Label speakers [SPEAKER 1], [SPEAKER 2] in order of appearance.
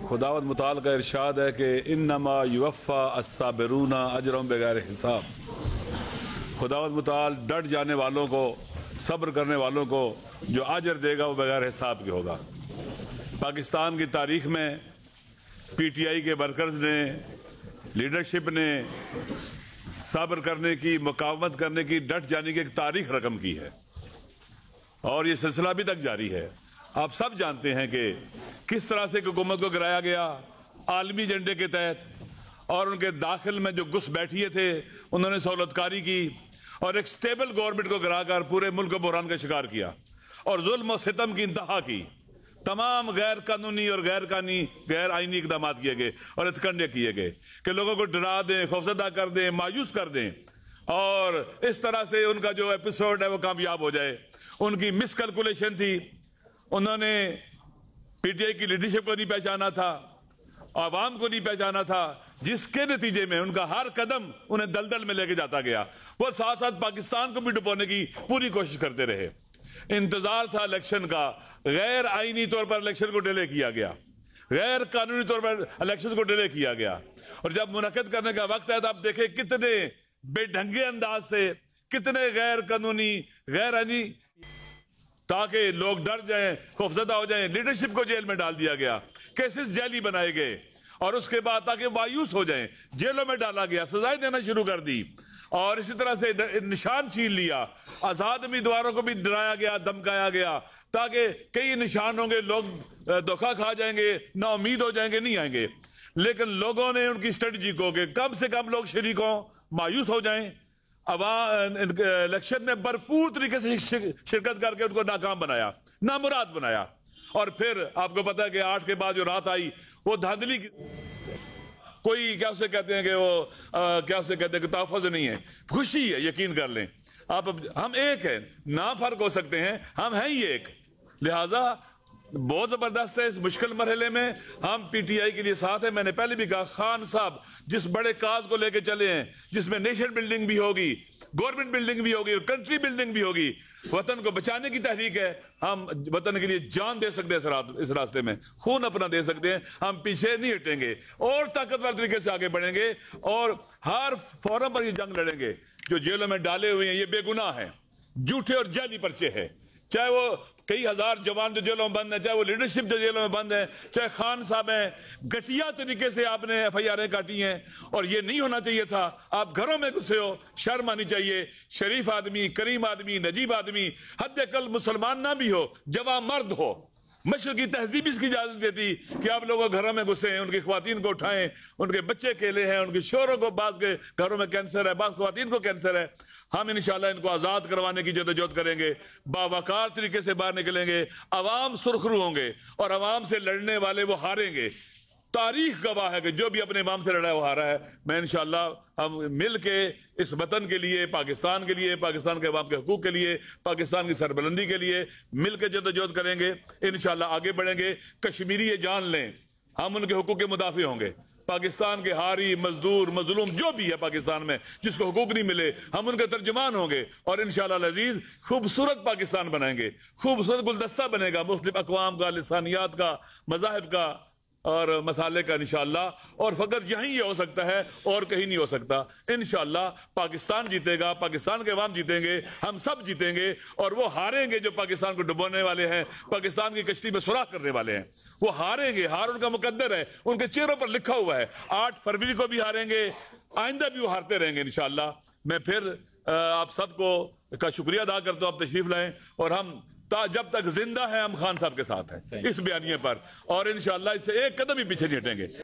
[SPEAKER 1] खुदावंद मुताल का इरशाद है कि इन्नमा युवफ़ा अस्साबिरूना अजरहुम बिगैर हिसाब। खुदावंद मुताल डट जाने वालों को, सब्र करने वालों को जो अजर देगा वो बगैर हिसाब के होगा। पाकिस्तान की तारीख में PTI के वर्कर्स ने, लीडरशिप ने सब्र करने की, मुकावमत करने की, डट जाने की एक तारीख रकम की है और ये सिलसिला अभी तक जारी है। आप सब जानते हैं कि किस तरह से हुकूमत को गिराया गया आलमी एजेंडे के तहत, और उनके दाखिल में जो घुस बैठिए थे उन्होंने सहूलतकारी की और एक स्टेबल गवर्नमेंट को गिराकर पूरे मुल्क को बहरान का शिकार किया और जुल्म और सितम की इंतहा की। तमाम गैर कानूनी और गैर आईनी इकदाम किए गए और हथकंडे किए गए कि लोगों को डरा दें, खौफजदा कर दें, मायूस कर दें और इस तरह से उनका जो एपिसोड है वो कामयाब हो जाए। उनकी मिस कैलकुलेशन थी, उन्होंने PTI की लीडरशिप को नहीं पहचाना था, आवाम को नहीं पहचाना था, जिसके नतीजे में उनका हर कदम उन्हें दलदल में लेके जाता गया। वो साथ साथ पाकिस्तान को भी डुबोने की पूरी कोशिश करते रहे। इंतजार था इलेक्शन का, गैर आईनी तौर पर इलेक्शन को डिले किया गया, गैर कानूनी तौर पर इलेक्शन को डिले किया गया और जब मुनक्किद करने का वक्त है तो आप देखें कितने बेढंगे अंदाज से, कितने गैर कानूनी, गैर आईनी, ताकि लोग डर जाएं, खौफजदा हो जाएं। लीडरशिप को जेल में डाल दिया गया, केसेस जाली बनाए गए और उसके बाद ताकि मायूस हो जाएं जेलों में डाला गया, सजाएं देना शुरू कर दी और इसी तरह से निशान छीन लिया। आजाद उम्मीदवारों को भी डराया गया, धमकाया गया ताकि कई निशान होंगे, लोग धोखा खा जाएंगे, नाउम्मीद हो जाएंगे, नहीं आएंगे। लेकिन लोगों ने उनकी स्ट्रेटजी को कि कम से कम लोग शरीक हों, मायूस हो जाएं, इलेक्शन में भरपूर तरीके से शिरकत करके उनको नाकाम बनाया, नामुराद बनाया। और फिर आपको पता है कि 8 के बाद जो रात आई वो धांधली, कोई क्या उसे कहते हैं कि वो क्या उसे कहते हैं कि तहफ़्फ़ुज़ नहीं है, खुशी है। यकीन कर लें आप, हम एक हैं, ना फर्क हो सकते हैं, हम हैं ही एक। लिहाजा बहुत जबरदस्त है। इस मुश्किल मरहले में हम PTI के लिए साथ हैं। मैंने पहले भी कहा, खान साहब जिस बड़े काज को लेके चले हैं, जिसमें नेशन बिल्डिंग भी होगी, गवर्नमेंट बिल्डिंग भी होगी, कंट्री बिल्डिंग भी होगी, वतन को बचाने की तहरीक है। हम वतन के लिए जान दे सकते हैं, इस रास्ते में खून अपना दे सकते हैं। हम पीछे नहीं हटेंगे और ताकतवर तरीके से आगे बढ़ेंगे और हर फोरम पर ये जंग लड़ेंगे। जो जेलों में डाले हुए हैं ये बेगुनाह हैं, झूठे और जाली पर्चे हैं, चाहे वो कई हजार जवान जो जेलों में बंद है, चाहे वो लीडरशिप जो जेलों में बंद है, चाहे खान साहब हैं। घटिया तरीके से आपने FIR काटी हैं और ये नहीं होना चाहिए था। आप घरों में घुसे हो, शर्म आनी चाहिए। शरीफ आदमी, करीम आदमी, नजीब आदमी, हद अकल मुसलमान ना भी हो, जवां मर्द हो, मशरक़ की तहजीब इसकी इजाजत देती कि आप लोगों घरों में घुसे हैं, उनकी ख्वातीन को उठाएं, उनके बच्चे अकेले हैं, उनके शोरों को, बाज़ के घरों में कैंसर है, बाज़ ख्वातीन को कैंसर है। हम इंशाल्लाह इनको आज़ाद करवाने की जदोजहद करेंगे, बावकार तरीके से बाहर निकलेंगे, अवाम सुरखरू होंगे और अवाम से लड़ने वाले वो हारेंगे। तारीख गवाह है कि जो भी अपने इमाम से लड़ा है वो हारा है। मैं इंशाल्लाह हम मिल के इस वतन के लिए, पाकिस्तान के लिए, पाकिस्तान के अवाम के हकूक के लिए, पाकिस्तान की सरबुलंदी के लिए मिल के जदोजहद करेंगे। इंशाल्लाह आगे बढ़ेंगे। कश्मीरी ये जान लें, हम उनके हकूक के मुदाफी होंगे। पाकिस्तान के हारी, मजदूर, मजलूम जो भी है पाकिस्तान में, जिसको हुकूक नहीं मिले, हम उनके तर्जुमान होंगे और इंशाअल्लाह अज़ीज़ खूबसूरत पाकिस्तान बनाएंगे। खूबसूरत गुलदस्ता बनेगा मुख्तलिफ अक़वाम का, लिसानियात का, मज़ाहिब का और मसाले का इंशाअल्लाह। और फकत यहीं ये हो सकता है और कहीं नहीं हो सकता। इंशाअल्लाह पाकिस्तान जीतेगा, पाकिस्तान के अवाम जीतेंगे, हम सब जीतेंगे और वो हारेंगे जो पाकिस्तान को डुबोने वाले हैं, पाकिस्तान की कश्ती में सुराख करने वाले हैं। वो हारेंगे, हार उनका मुकद्दर है, उनके चेहरों पर लिखा हुआ है। 8 फरवरी को भी हारेंगे, आइंदा भी वो हारते रहेंगे इंशाअल्लाह। मैं फिर आप सबको का शुक्रिया अदा करता हूँ, आप तशरीफ लाएं और हम जब तक जिंदा है हम खान साहब के साथ हैं इस बयानिए पर और इंशाअल्लाह इससे एक कदम भी पीछे नहीं हटेंगे।